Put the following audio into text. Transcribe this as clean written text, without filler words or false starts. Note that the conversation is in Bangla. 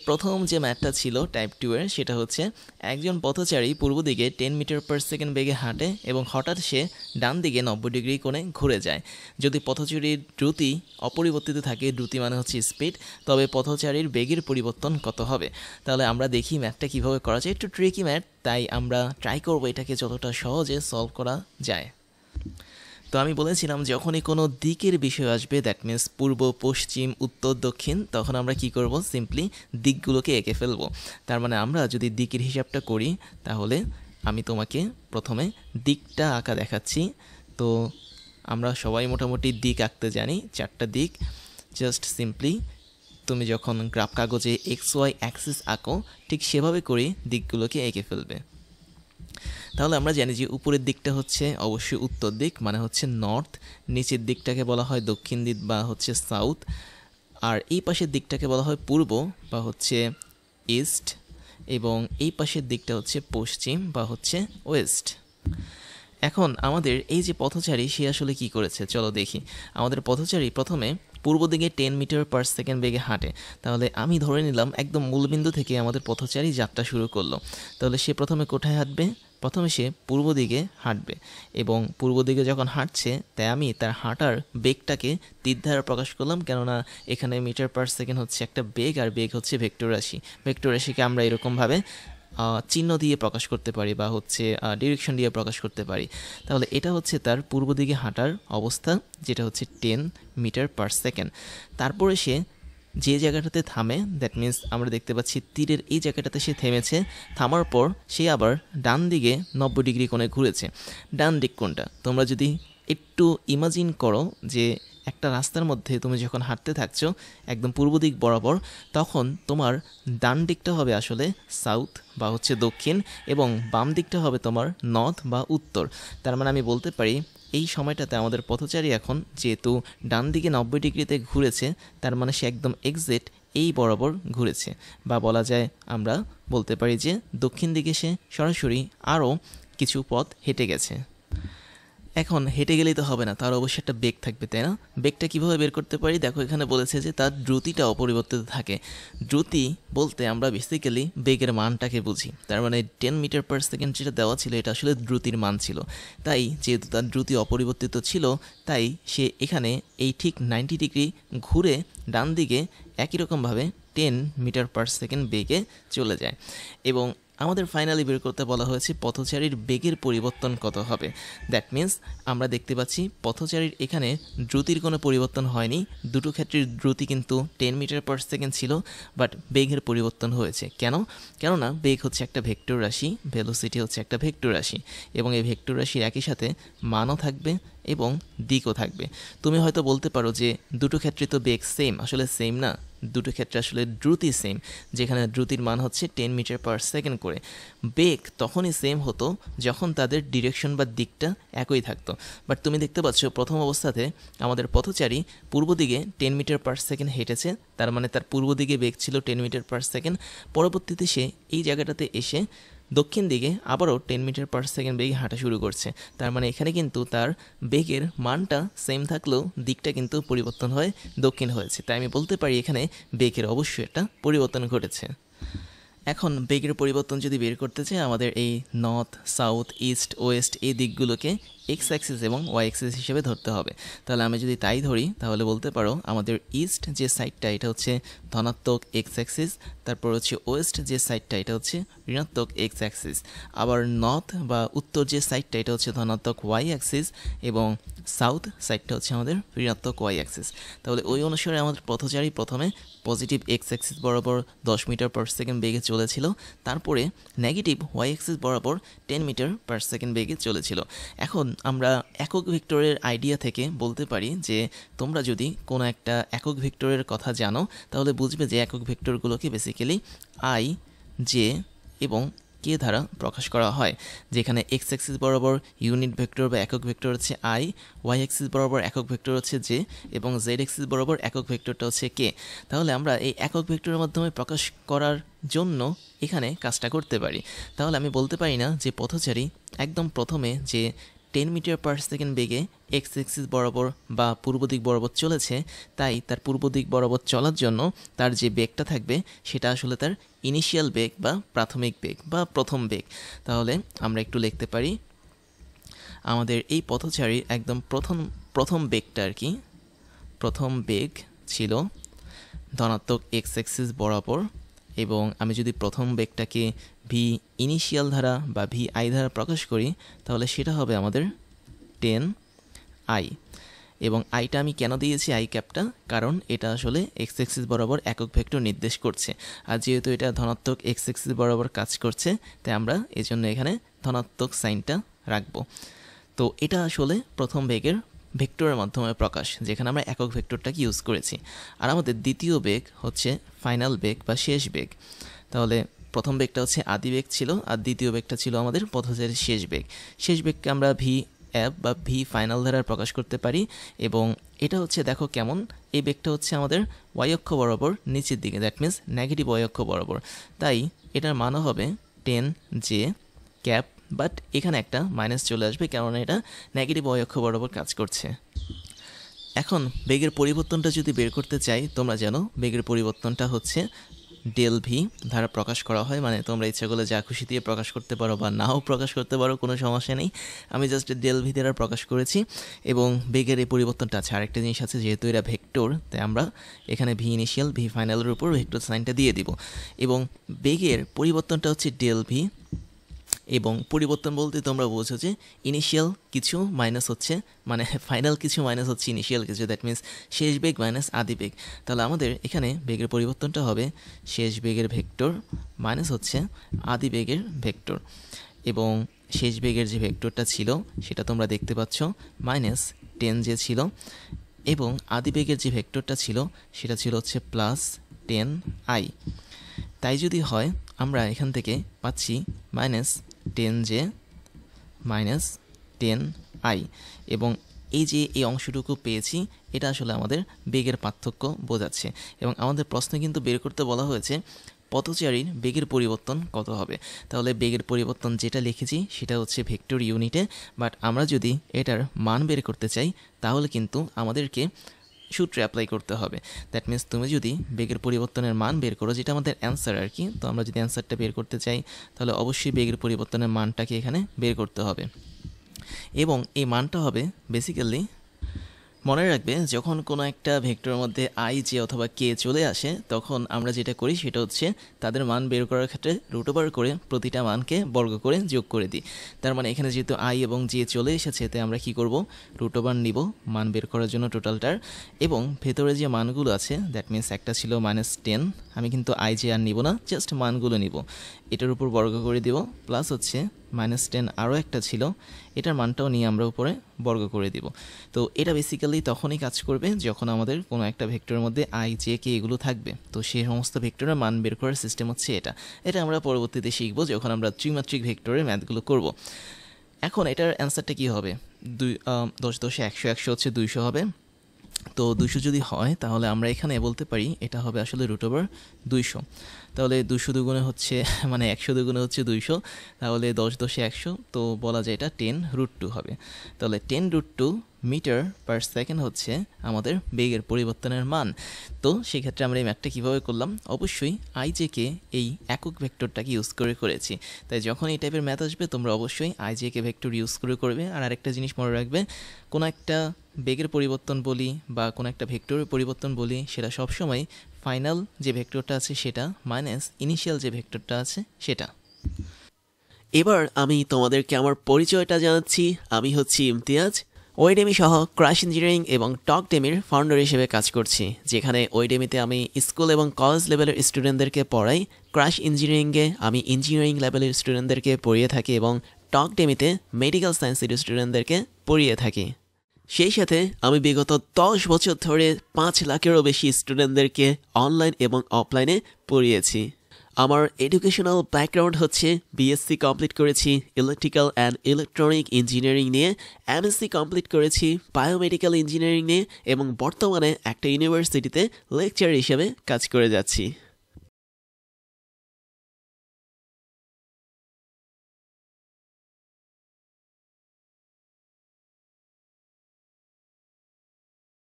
প্রথম যে ম্যাথটা ছিল টাইপ 2 এর সেটা হচ্ছে একজন পথচারী পূর্ব দিকে 10 মিটার পার সেকেন্ড বেগে হাঁটে এবং হঠাৎ সে ডান দিকে 90 ডিগ্রি কোণে ঘুরে যায়। যদি পথচারীর দ্রুতি অপরিবর্তিত থাকে, দ্রুতি মানে হচ্ছে স্পিড, তবে পথচারীর বেগের পরিবর্তন কত হবে? তাহলে আমরা দেখি ম্যাথটা কীভাবে করা যায়। একটু ট্রিকি ম্যাথ, তাই আমরা ট্রাই করবো এটাকে যতটা সহজে সলভ করা যায়। তো আমি বলেছিলাম যখনই কোনো দিকের বিষয় আসবে, দ্যাট মিনস পূর্ব, পশ্চিম, উত্তর, দক্ষিণ, তখন আমরা কি করব, সিম্পলি দিকগুলোকে এঁকে ফেলবো। তার মানে আমরা যদি দিকের হিসাবটা করি তাহলে আমি তোমাকে প্রথমে দিকটা আঁকা দেখাচ্ছি। তো আমরা সবাই মোটামুটি দিক আঁকতে জানি, 4টা দিক। জাস্ট সিম্পলি তুমি যখন গ্রাফ কাগজে XY অ্যাক্সিস আঁকো ঠিক সেভাবে করে দিকগুলোকে এঁকে ফেলবে। তাহলে আমরা জানি যে উপরের দিকটা হচ্ছে অবশ্যই উত্তর দিক, মানে হচ্ছে নর্থ। নিচের দিকটাকে বলা হয় দক্ষিণ দিক বা হচ্ছে সাউথ। আর এই পাশের দিকটাকে বলা হয় পূর্ব বা হচ্ছে ইস্ট, এবং এই পাশের দিকটা হচ্ছে পশ্চিম বা হচ্ছে ওয়েস্ট। এখন আমাদের এই যে পথচারী সে আসলে কি করেছে চলো দেখি। আমাদের পথচারী প্রথমে পূর্ব দিকে 10 মিটার পার সেকেন্ড বেগে হাঁটে। তাহলে আমি ধরে নিলাম একদম মূলবিন্দু থেকে আমাদের পথচারী যাত্রা শুরু করলো। তাহলে সে প্রথমে কোথায় হাঁটবে? প্রথমে সে পূর্ব দিকে হাঁটবে, এবং পূর্ব দিকে যখন হাঁটছে তাই আমি তার হাঁটার বেগটাকে তীর দ্বারা প্রকাশ করলাম, কেননা এখানে মিটার পার সেকেন্ড হচ্ছে একটা বেগ, আর বেগ হচ্ছে ভেক্টর রাশি। ভেক্টর রাশিকে আমরা এরকমভাবে চিহ্ন দিয়ে প্রকাশ করতে পারি বা হচ্ছে ডিরেকশন দিয়ে প্রকাশ করতে পারি। তাহলে এটা হচ্ছে তার পূর্ব দিকে হাঁটার অবস্থা, যেটা হচ্ছে 10 মিটার পার সেকেন্ড। তারপরে সে যে জায়গাটাতে থামে, দ্যাট মিন্স আমরা দেখতে পাচ্ছি তীরের এই জায়গাটাতে সে থেমেছে। থামার পর সে আবার ডান দিকে 90 ডিগ্রি কোণে ঘুরেছে। ডান দিক কোনটা? তোমরা যদি একটু ইমাজিন করো যে একটা রাস্তার মধ্যে তুমি যখন হাঁটতে থাকছো একদম পূর্ব দিক বরাবর, তখন তোমার ডান দিকটা হবে আসলে সাউথ বা হচ্ছে দক্ষিণ, এবং বাম দিকটা হবে তোমার নর্থ বা উত্তর। তার মানে আমি বলতে পারি এই সময়টাতে আমাদের পথচারী এখন যেহেতু ডান দিকে 90 ডিগ্রিতে ঘুরেছে, তার মানে সে একদম এক্সাক্ট এই বরাবর ঘুরেছে, বা বলা যায় আমরা বলতে পারি যে দক্ষিণ দিকে সে সরাসরি আরও কিছু পথ হেঁটে গেছে। এখন হেঁটে গেলেই তো হবে না, তার অবশ্যই একটা বেগ থাকবে, তাই না? বেগটা কীভাবে বের করতে পারি? দেখো এখানে বলেছে যে তার দ্রুতিটা অপরিবর্তিত থাকে। দ্রুতি বলতে আমরা বেসিক্যালি বেগের মানটাকে বুঝি। তার মানে 10 মিটার পার সেকেন্ড যেটা দেওয়া ছিল এটা আসলে দ্রুতির মান ছিল। তাই যেহেতু তার দ্রুতি অপরিবর্তিত ছিল, তাই সে এখানে এই ঠিক 90 ডিগ্রি ঘুরে ডান দিকে একই রকমভাবে 10 মিটার পার সেকেন্ড বেগে চলে যায়। এবং আমাদের ফাইনালি বের করতে বলা হয়েছে পথচারীর বেগের পরিবর্তন কত হবে। দ্যাট মিন্স আমরা দেখতে পাচ্ছি পথচারীর এখানে দ্রুতির কোনো পরিবর্তন হয়নি। দুটো ক্ষেত্রের দ্রুতি কিন্তু 10 মিটার পার সেকেন্ড ছিল, বাট বেগের পরিবর্তন হয়েছে। কেন? কেননা বেগ হচ্ছে একটা ভেক্টর রাশি, ভেলোসিটি হচ্ছে একটা ভেক্টর রাশি, এবং এই ভেক্টর রাশির একই সাথে মানও থাকবে এবং দিকও থাকবে। তুমি হয়তো বলতে পারো যে দুটো ক্ষেত্রে তো বেগ সেম, আসলে সেম না। দুটো ক্ষেত্রে আসলে দ্রুতি সেম, যেখানে দ্রুতির মান হচ্ছে 10 মিটার পার সেকেন্ড করে। বেগ তখনই সেম হতো যখন তাদের ডিরেকশন বা দিকটা একই থাকতো। বাট তুমি দেখতে পাচ্ছ প্রথম অবস্থাতে আমাদের পথচারী পূর্ব দিকে 10 মিটার পার সেকেন্ড হেঁটেছে, তার মানে তার পূর্ব দিকে বেগ ছিল 10 মিটার পার সেকেন্ড। পরবর্তীতে সে এই জায়গাটাতে এসে দক্ষিণ দিকে আবারও 10 মিটার পার সেকেন্ড বেগে হাঁটা শুরু করছে। তার মানে এখানে কিন্তু তার বেগের মানটা সেম থাকলেও দিকটা কিন্তু পরিবর্তন হয়ে দক্ষিণ হয়েছে। তাই আমি বলতে পারি এখানে বেগের অবশ্যই একটা পরিবর্তন ঘটেছে। এখন বেগের পরিবর্তন যদি বের করতে চাই, আমাদের এই নর্থ, সাউথ, ইস্ট, ওয়েস্ট এই দিকগুলোকে এক্স অ্যাক্সিস এবং ওয়াই অ্যাক্সিস হিসেবে ধরতে হবে। তাহলে আমি যদি তাই ধরি তাহলে বলতে পারো আমাদের ইস্ট যে সাইডটা এটা হচ্ছে ধনাত্মক এক্স অ্যাক্সিস, তারপর হচ্ছে ওয়েস্ট যে সাইডটা এটা হচ্ছে ঋণাত্মক এক্স অ্যাক্সিস, আবার নর্থ বা উত্তর যে সাইডটা এটা হচ্ছে ধনাত্মক ওয়াই অ্যাক্সিস, এবং সাউথ সাইডটা হচ্ছে আমাদের ঋণাত্মক ওয়াই অ্যাক্সিস। তাহলে ওই অনুসারে আমাদের পথচারী প্রথমে পজিটিভ এক্স অ্যাক্সিস বরাবর 10 মিটার পার সেকেন্ড বেগে চলেছিল, তারপরে নেগেটিভ ওয়াই অ্যাক্সিস বরাবর 10 মিটার পার সেকেন্ড বেগে চলেছিল। এখন আমরা একক ভেক্টরের আইডিয়া থেকে বলতে পারি যে তোমরা যদি কোনো একটা একক ভেক্টরের কথা জানো তাহলে বুঝবে যে একক ভেক্টরগুলোকে বেসিক্যালি আই, জে এবং কে দ্বারা প্রকাশ করা হয়, যেখানে এক্স অ্যাক্সিস বরাবর ইউনিট ভেক্টর বা একক ভেক্টর হচ্ছে আই, ওয়াই অ্যাক্সিস বরাবর একক ভেক্টর হচ্ছে জে, এবং জেড অ্যাক্সিস বরাবর একক ভেক্টরটা হচ্ছে কে। তাহলে আমরা এই একক ভেক্টরের মাধ্যমে প্রকাশ করার জন্য এখানে কাজটা করতে পারি। তাহলে আমি বলতে পারি না যে পথচারী একদম প্রথমে যে 10 মিটার পার সেকেন্ড বেগে এক্স এক্সিস বরাবর বা পূর্ব দিক বরাবর চলেছে, তাই তার পূর্ব দিক বরাবর চলার জন্য তার যে বেগটা থাকবে সেটা আসলে তার ইনিশিয়াল বেগ বা প্রাথমিক বেগ বা প্রথম বেগ। তাহলে আমরা একটু লিখতে পারি আমাদের এই পথচারীর একদম প্রথম বেগটা আর কি, প্রথম বেগ ছিল ধনাত্মক এক্স এক্সিস বরাবর, এবং আমি যদি প্রথম বেগটাকে ভি ইনিশিয়াল ধারা বা ভি আই ধারা প্রকাশ করি তাহলে সেটা হবে আমাদের 10 আই। এবং আইটা আমি কেন দিয়েছি আই ক্যাপটা, কারণ এটা আসলে এক্স এক্সিস বরাবর একক ভেক্টর নির্দেশ করছে, আর যেহেতু এটা ধনাত্মক এক্স এক্সিস বরাবর কাজ করছে তাই আমরা এজন্য এখানে ধনাত্মক সাইনটা রাখবো। তো এটা আসলে প্রথম বেগের ভেক্টরের মাধ্যমে প্রকাশ, যেখানে আমরা একক ভেক্টরটাকে ইউজ করেছি। আর আমাদের দ্বিতীয় বেগ হচ্ছে ফাইনাল বেগ বা শেষ বেগ। তাহলে প্রথম বেগটা হচ্ছে আদি বেগ ছিল, আর দ্বিতীয় বেগটা ছিল আমাদের পথচারীর শেষ বেগ। শেষ বেগকে আমরা ভি অ্যাপ বা ভি ফাইনাল দ্বারা প্রকাশ করতে পারি, এবং এটা হচ্ছে দেখো কেমন, এই বেগটা হচ্ছে আমাদের ওয়াই অক্ষ বরাবর নিচের দিকে, দ্যাট মিনস নেগেটিভ ওয়াই অক্ষ বরাবর, তাই এটার মানও হবে 10 জে ক্যাপ, বাট এখানে একটা মাইনাস চলে আসবে কারণ এটা নেগেটিভ ওয়াই অক্ষ বরাবর কাজ করছে। এখন বেগের পরিবর্তনটা যদি বের করতে চাই, তোমরা জানো বেগের পরিবর্তনটা হচ্ছে ডেল ভি দ্বারা প্রকাশ করা হয়, মানে তোমরা ইচ্ছা করলে যা খুশি দিয়ে প্রকাশ করতে পারো বা নাও প্রকাশ করতে পারো, কোনো সমস্যা নেই। আমি জাস্ট ডেল ভি দ্বারা প্রকাশ করেছি। এবং বেগের এই পরিবর্তনটা আছে, আরেকটা জিনিস আছে, যেহেতু এটা ভেক্টর তাই আমরা এখানে ভি ইনিশিয়াল ভি ফাইনালের উপর ভেক্টর সাইনটা দিয়ে দিব। এবং বেগের পরিবর্তনটা হচ্ছে ডেল ভি, এবং পরিবর্তন বলতে তোমরা বোঝো যে ইনিশিয়াল কিছু মাইনাস হচ্ছে, মানে ফাইনাল কিছু মাইনাস হচ্ছে ইনিশিয়াল কিছু, দ্যাট মিনস শেষ বেগ মাইনাস আদি বেগ। তাহলে আমাদের এখানে বেগের পরিবর্তনটা হবে শেষ বেগের ভেক্টর মাইনাস হচ্ছে আদি বেগের ভেক্টর। এবং শেষ বেগের যে ভেক্টরটা ছিল সেটা তোমরা দেখতে পাচ্ছ -10 যে ছিল, এবং আদি বেগের যে ভেক্টরটা ছিল সেটা ছিল হচ্ছে +10 আই। তাই যদি হয় আমরা এখান থেকে পাচ্ছি -10 জে -10 আই, এবং এই যে এই অংশটুকু পেয়েছি এটা আসলে আমাদের বেগের পার্থক্য বোঝাচ্ছে। এবং আমাদের প্রশ্নে কিন্তু বের করতে বলা হয়েছে পথচারীর বেগের পরিবর্তন কত হবে। তাহলে বেগের পরিবর্তন যেটা লিখেছি সেটা হচ্ছে ভেক্টর ইউনিটে, বাট আমরা যদি এটার মান বের করতে চাই তাহলে কিন্তু আমাদেরকে সূত্রে অ্যাপ্লাই করতে হবে। দ্যাট মিনস তুমি যদি বেগের পরিবর্তনের মান বের করো, যেটা আমাদের অ্যান্সার আর কি, তো আমরা যদি অ্যান্সারটা বের করতে চাই তাহলে অবশ্যই বেগের পরিবর্তনের মানটাকে এখানে বের করতে হবে। এবং এই মানটা হবে বেসিক্যালি, মনে রাখবে যখন কোনো একটা ভেক্টরের মধ্যে আই জে অথবা কে চলে আসে তখন আমরা যেটা করি সেটা হচ্ছে তাদের মান বের করার ক্ষেত্রে রুট ওভার করে প্রতিটা মানকে বর্গ করে যোগ করে দিই। তার মানে এখানে যেহেতু আই এবং জে চলে এসেছে তাই আমরা কি করব, রুট ওভার নিব মান বের করার জন্য টোটালটার, এবং ভেতরে যে মানগুলো আছে দ্যাট মিনস একটা ছিল -10, আমি কিন্তু আই জে আর নিব না, জাস্ট মানগুলো নিব, এটার উপর বর্গ করে দিব, প্লাস হচ্ছে -10 আরও একটা ছিল, এটার মানটাও নিয়ে আমরা উপরে বর্গ করে দিব। তো এটা বেসিক্যালি তখনই কাজ করবে যখন আমাদের কোনো একটা ভেক্টরের মধ্যে আই জে কে এগুলো থাকবে। তো সেই সমস্ত ভেক্টরের মান বের করার সিস্টেম হচ্ছে এটা আমরা পরবর্তীতে শিখবো যখন আমরা ত্রিমাত্রিক ভেক্টরের ম্যাথগুলো করব। এখন এটার অ্যান্সারটা কি হবে, 10 10 100 100 হচ্ছে 200 হবে। তো 200 যদি হয় তাহলে আমরা এখানে বলতে পারি এটা হবে আসলে √200। তাহলে 200 দুগুণে হচ্ছে মানে 100 দুগুণে হচ্ছে 200, তাহলে 10 10 100, তো বলা যায় এটা 10√2 হবে। তাহলে 10√2 মিটার পার সেকেন্ড হচ্ছে আমাদের বেগের পরিবর্তনের মান। তো সেক্ষেত্রে আমরা এই ম্যাথটা কীভাবে করলাম, অবশ্যই আই জে কে এই একক ভেক্টরটাকে ইউজ করে করেছি। তাই যখন এই টাইপের ম্যাথ আসবে তোমরা অবশ্যই I J K vector use করে করবে। আর আরেকটা জিনিস মনে রাখবে, কোনো একটা বেগের পরিবর্তন বলি বা কোনো একটা ভেক্টরের পরিবর্তন বলি সেটা সবসময় ফাইনাল যে ভেক্টরটা আছে সেটা মাইনাস ইনিশিয়াল যে ভেক্টরটা আছে সেটা। এবার আমি তোমাদেরকে আমার পরিচয়টা জানাচ্ছি। আমি হচ্ছি ইমতিয়াজ, ওয়েডেমি সহ ক্রাশ ইঞ্জিনিয়ারিং এবং টকডেমির ফাউন্ডার হিসেবে কাজ করছি, যেখানে ওয়েডেমিতে আমি স্কুল এবং কলেজ লেভেলের স্টুডেন্টদেরকে পড়াই, ক্রাশ ইঞ্জিনিয়ারিংয়ে আমি ইঞ্জিনিয়ারিং লেভেলের স্টুডেন্টদেরকে পড়িয়ে থাকি এবং টকডেমিতে মেডিকেল সায়েন্সের স্টুডেন্টদেরকে পড়িয়ে থাকি। সেই সাথে আমি বিগত 10 বছর ধরে 5 লাখেরও বেশি স্টুডেন্টদেরকে অনলাইন এবং অফলাইনে পড়িয়েছি। আমার এডুকেশনাল ব্যাকগ্রাউন্ড হচ্ছে বিএসসি কমপ্লিট করেছি ইলেকট্রিক্যাল অ্যান্ড ইলেকট্রনিক ইঞ্জিনিয়ারিং নিয়ে, এমএসসি কমপ্লিট করেছি বায়োমেডিক্যাল ইঞ্জিনিয়ারিং নিয়ে, এবং বর্তমানে একটা ইউনিভার্সিটিতে লেকচার হিসেবে কাজ করে যাচ্ছি।